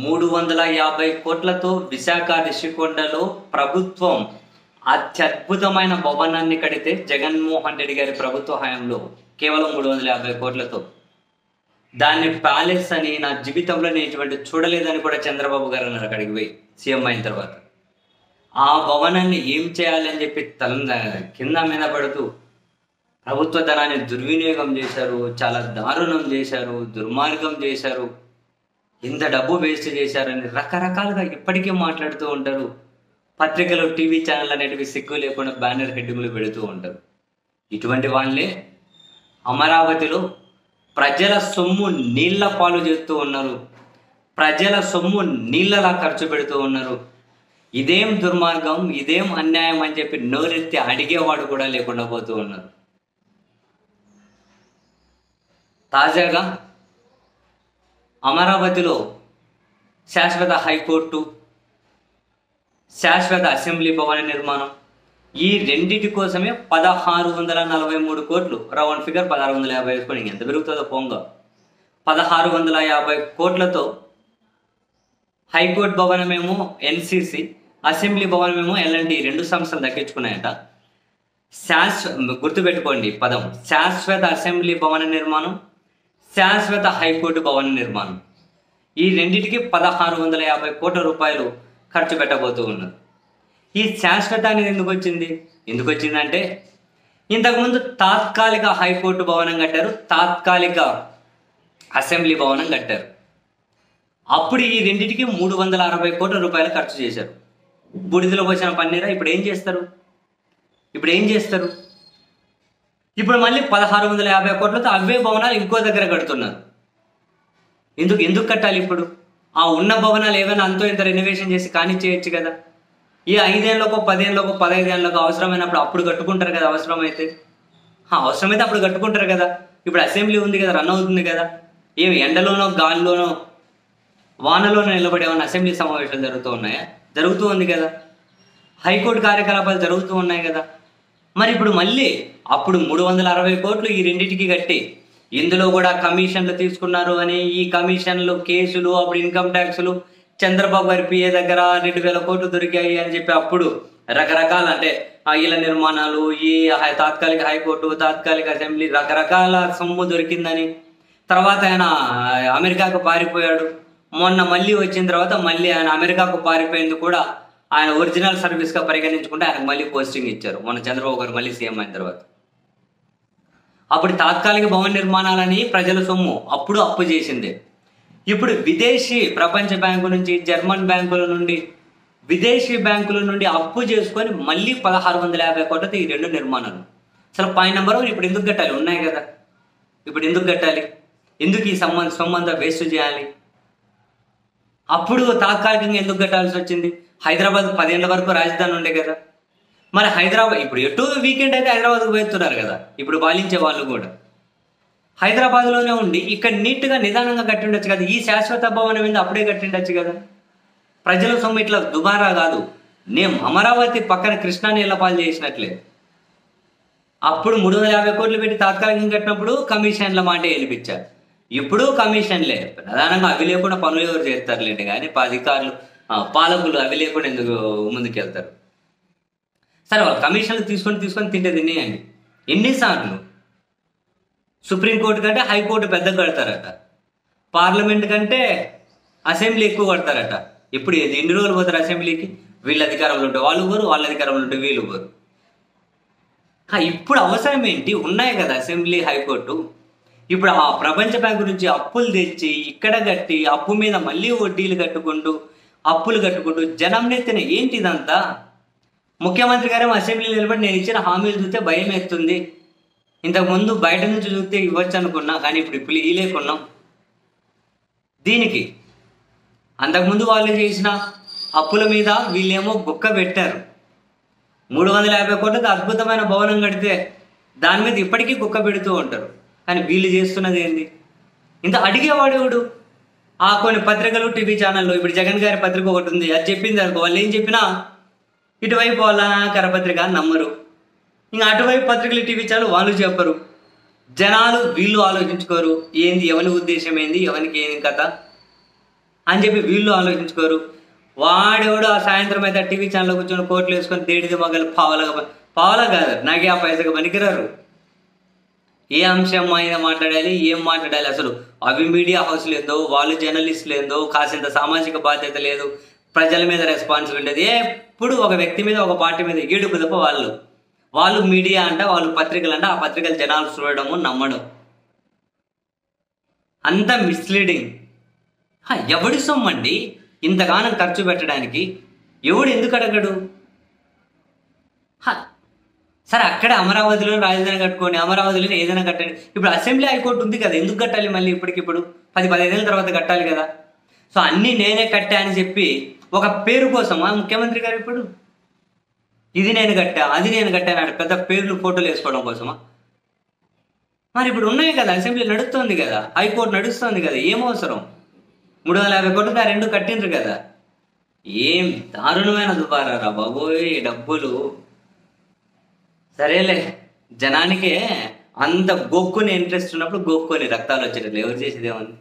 350 కోట్లతో విశాఖ రిషికొండలో ప్రభుత్వం అత్యద్భుతమైన భవనాన్ని కడితే జగన్మోహన్ రెడ్డి గారి ప్రభుత్వ హయాంలో కేవలం 350 కోట్లతో దాన్ని ప్యాలెస్ అని నా జీవితంలో నేను ఇటువంటి చూడలేదని కూడా చంద్రబాబు గారు అన్నారు అక్కడికి పోయి సీఎం అయిన తర్వాత. ఆ భవనాన్ని ఏం చేయాలని చెప్పి కింద మీద పడుతూ ప్రభుత్వ ధనాన్ని దుర్వినియోగం చేశారు, చాలా దారుణం చేశారు, దుర్మార్గం చేశారు, ఇంత డబ్బు వేస్ట్ చేశారని రకరకాలుగా ఇప్పటికే మాట్లాడుతూ ఉంటారు. పత్రికలు, టీవీ ఛానల్ అనేటివి సిగ్గు లేకుండా బ్యానర్ హెడ్డింగ్లు పెడుతూ ఉంటారు. ఇటువంటి వాళ్ళే అమరావతిలో ప్రజల సొమ్ము నీళ్ల పాలు చేస్తూ ఉన్నారు, ప్రజల సొమ్ము నీళ్ళలా ఖర్చు పెడుతూ ఉన్నారు. ఇదేం దుర్మార్గం, ఇదేం అన్యాయం అని చెప్పి నోరెత్తి అడిగేవాడు కూడా లేకుండా పోతూ ఉన్నారు. తాజాగా అమరావతిలో శాశ్వత హైకోర్టు, శాశ్వత అసెంబ్లీ భవన నిర్మాణం, ఈ రెండింటి కోసమే 1643 కోట్లు, రౌండ్ ఫిగర్ 1650 వేసుకొని ఎంత పెరుగుతుందో పొంగ, 1650 కోట్లతో హైకోర్టు భవనమేమో ఎన్సిసి, అసెంబ్లీ భవనమేమో ఎల్ఎన్టీ, 2 సంస్థలు దక్కించుకున్నాయట. గుర్తుపెట్టుకోండి పదం, శాశ్వత అసెంబ్లీ భవన నిర్మాణం, శాశ్వత హైకోర్టు భవన నిర్మాణం, ఈ రెండింటికి 1650 కోట్ల రూపాయలు ఖర్చు పెట్టబోతూ ఉన్నారు. ఈ శాశ్వత అనేది ఎందుకు వచ్చిందంటే ఇంతకుముందు తాత్కాలిక హైకోర్టు భవనం కట్టారు, తాత్కాలిక అసెంబ్లీ భవనం కట్టారు. అప్పుడు ఈ రెండింటికి 360 కోట్ల రూపాయలు ఖర్చు చేశారు. బూడిదలో పోసిన పన్నీరా ఇప్పుడు ఏం చేస్తారు? ఇప్పుడు మళ్ళీ 1650 కోట్లతో అవే భవనాలు ఇంకో దగ్గర కడుతున్నారు. ఎందుకు కట్టాలి? ఇప్పుడు ఆ ఉన్న భవనాలు ఏమైనా అంతో ఇంత రెనోవేషన్ చేసి కానిచ్చేయచ్చు కదా. ఈ 5 ఏళ్ళకో 10 ఏళ్ళకో 15 ఏళ్ళకో అవసరమైనప్పుడు అప్పుడు కట్టుకుంటారు కదా. అవసరమైతే అప్పుడు కట్టుకుంటారు కదా. ఇప్పుడు అసెంబ్లీ ఉంది కదా, రన్ అవుతుంది కదా. ఏమి ఎండలోనో గాలిలోనో వానలోనో నిలబడి ఏమైనా అసెంబ్లీ సమావేశాలు జరుగుతూ ఉంది కదా. హైకోర్టు కార్యకలాపాలు జరుగుతూ ఉన్నాయి కదా. మరి ఇప్పుడు మళ్ళీ అప్పుడు 360 కోట్లు ఈ రెండింటికి కట్టి ఇందులో కూడా కమిషన్లు తీసుకున్నారు అని, ఈ కమిషన్లు కేసులు, అప్పుడు ఇన్కమ్ ట్యాక్స్లు, చంద్రబాబు గారి పిఏ దగ్గర 2000 కోట్లు దొరికాయి అని చెప్పి అప్పుడు రకరకాల అంటే ఇళ్ళ నిర్మాణాలు, ఈ తాత్కాలిక హైకోర్టు, తాత్కాలిక అసెంబ్లీ, రకరకాల సొమ్ము దొరికిందని, తర్వాత ఆయన అమెరికాకు పారిపోయాడు. మొన్న మళ్ళీ వచ్చిన తర్వాత మళ్ళీ ఆయన అమెరికాకు పారిపోయేందుకు కూడా ఆయన ఒరిజినల్ సర్వీస్గా పరిగణించుకుంటే ఆయనకు మళ్ళీ పోస్టింగ్ ఇచ్చారు మొన్న చంద్రబాబు గారు మళ్ళీ సీఎం అయిన తర్వాత. అప్పుడు తాత్కాలిక భవన నిర్మాణాలని ప్రజల సొమ్ము అప్పుడు అప్పు చేసింది. ఇప్పుడు విదేశీ ప్రపంచ బ్యాంకు నుంచి, జర్మన్ బ్యాంకుల నుండి, విదేశీ బ్యాంకుల నుండి అప్పు చేసుకొని మళ్ళీ 1650 కోట్లతో ఈ 2 నిర్మాణాలు. అసలు పాయింట్ నెంబర్ 1 ఇప్పుడు ఎందుకు కట్టాలి? ఉన్నాయి కదా, ఇప్పుడు ఎందుకు కట్టాలి? ఎందుకు ఈ సొమ్మంతా వేస్ట్ చేయాలి? అప్పుడు తాత్కాలికంగా ఎందుకు కట్టాల్సి వచ్చింది? హైదరాబాద్ 10 ఏళ్ల వరకు రాజధాని ఉండే కదా. మరి హైదరాబాద్ ఇప్పుడు ఎటు వీకెండ్ అయితే హైదరాబాద్కు పోతున్నారు కదా. ఇప్పుడు పాలించే వాళ్ళు కూడా హైదరాబాద్లోనే ఉండి ఇక్కడ నీట్గా నిదానంగా కట్టిండొచ్చు కదా. ఈ శాశ్వత భవనం మీద అప్పుడే కట్టిండొచ్చు కదా. ప్రజల సొమ్ము ఇట్లా దుబారా కాదు. నేను అమరావతి పక్కన కృష్ణా నీళ్ళపాలు చేసినట్లే. అప్పుడు 350 కోట్లు పెట్టి తాత్కాలికంగా కట్టినప్పుడు కమిషన్ల మాట వినిపించారు. ఇప్పుడు కమిషన్లే. ప్రధానంగా అవి లేకుండా పనులు ఎవరు చేస్తారులేండి, కానీ అధికారులు, పాలకులు అవి లేకుండా ఎందుకు ముందుకెళ్తారు? సరే, వాళ్ళు కమిషన్లు తీసుకొని తింటే తినేయండి. ఎన్నిసార్లు? సుప్రీంకోర్టు కంటే హైకోర్టు పెద్ద కడతారట, పార్లమెంట్ కంటే అసెంబ్లీ ఎక్కువ కడతారట. ఇప్పుడు ఎన్ని రోజులు పోతారు అసెంబ్లీకి? వీళ్ళ అధికారంలో ఉంటే వాళ్ళు పోరు, వాళ్ళ అధికారంలో ఉంటే వీళ్ళు పోరు. ఇప్పుడు అవసరం ఏంటి? ఉన్నాయి కదా అసెంబ్లీ, హైకోర్టు. ఇప్పుడు ఆ ప్రపంచ బ్యాంకు నుంచి అప్పులు తెచ్చి ఇక్కడ కట్టి అప్పు మీద మళ్ళీ వడ్డీలు కట్టుకుంటూ జనం నెత్తిన ఏంటి ఇదంతా? ముఖ్యమంత్రి గారేమో అసెంబ్లీలో నిలబడి నేను ఇచ్చిన హామీలు చూస్తే భయం ఎత్తుంది, ఇంతకుముందు బయట నుంచి చూస్తే ఇవ్వచ్చు అనుకున్నా, కానీ ఇప్పుడు ఈ లేకున్నాం. దీనికి అంతకుముందు వాళ్ళు చేసిన అప్పుల మీద వీళ్ళేమో గుక్క పెట్టారు. 350 కోట్లతో అద్భుతమైన భవనం కడితే దాని మీద ఇప్పటికీ గుక్క పెడుతూ ఉంటారు. కానీ వీళ్ళు చేస్తున్నది ఏంది? ఇంత అడిగేవాడు కొన్ని పత్రికలు, టీవీ ఛానల్లో. ఇప్పుడు జగన్ గారి పత్రిక ఒకటి ఉంది, అది చెప్పింది అనుకో, వాళ్ళు ఏం చెప్పినా ఇటువైపు వాళ్ళ కరపత్రిక నమ్మరు, ఇంకా అటువైపు పత్రికలు, టీవీ ఛానల్ వాళ్ళు చెప్పరు. జనాలు వీళ్ళు ఆలోచించుకోరు ఏంది, ఎవరి ఉద్దేశం ఏంది, ఎవరికి ఏం కథ. అని చెప్పి వీళ్ళు ఆలోచించుకోరు. వాడెవడు ఆ సాయంత్రం అయితే టీవీ ఛానల్లో కూర్చొని కోట్లు వేసుకొని దేడిది మగలు పావలా కాదు, నాకే ఆ పైసగా పనికిరారు. ఏ అంశం అయినా మాట్లాడాలి, ఏం మాట్లాడాలి, అసలు అవి మీడియా హౌస్ లేదో, వాళ్ళు జర్నలిస్ట్ లేదో, కాసింత సామాజిక బాధ్యత లేదు, ప్రజల మీద రెస్పాన్సిబిలిటీ, ఎప్పుడు ఒక వ్యక్తి మీద ఒక పార్టీ మీద ఏడుపు తప్ప వాళ్ళు మీడియా అంట, వాళ్ళు పత్రికలు అంట, ఆ పత్రికలు జనాలు చూడడము నమ్మడం అంతా మిస్లీడింగ్. ఎవడి సొమ్మండి ఇంతగానం ఖర్చు పెట్టడానికి? ఎవడు ఎందుకు అడగడు? సరే అక్కడ అమరావతిలో రాజధాని కట్టుకోండి, అమరావతిలో ఏదైనా కట్టండి. ఇప్పుడు అసెంబ్లీ హైకోర్టు ఉంది కదా, ఎందుకు కట్టాలి మళ్ళీ? ఇప్పటికిప్పుడు 10-15 ఏళ్ళ తర్వాత కట్టాలి కదా. సో అన్నీ నేనే కట్టా అని చెప్పి ఒక పేరు కోసమా ముఖ్యమంత్రి గారు ఇప్పుడు ఇది నేను కట్టా, అది నేను కట్టాను పెద్ద పేర్లు ఫోటోలు వేసుకోవడం కోసమా? మరి ఇప్పుడు ఉన్నాయి కదా, అసెంబ్లీ నడుస్తుంది కదా, హైకోర్టు నడుస్తుంది కదా, ఏం అవసరం? 350 కోట్లు ఆ రెండు కట్టిండ్రు కదా. ఏం దారుణమైన దుబారా బాబోయ్ డబ్బులు. సరేలే, జనానికే అంత గోక్కుని ఇంట్రెస్ట్ ఉన్నప్పుడు గోక్కొని రక్తాలు వచ్చేటట్లు ఎవరు చేసేదేముంది?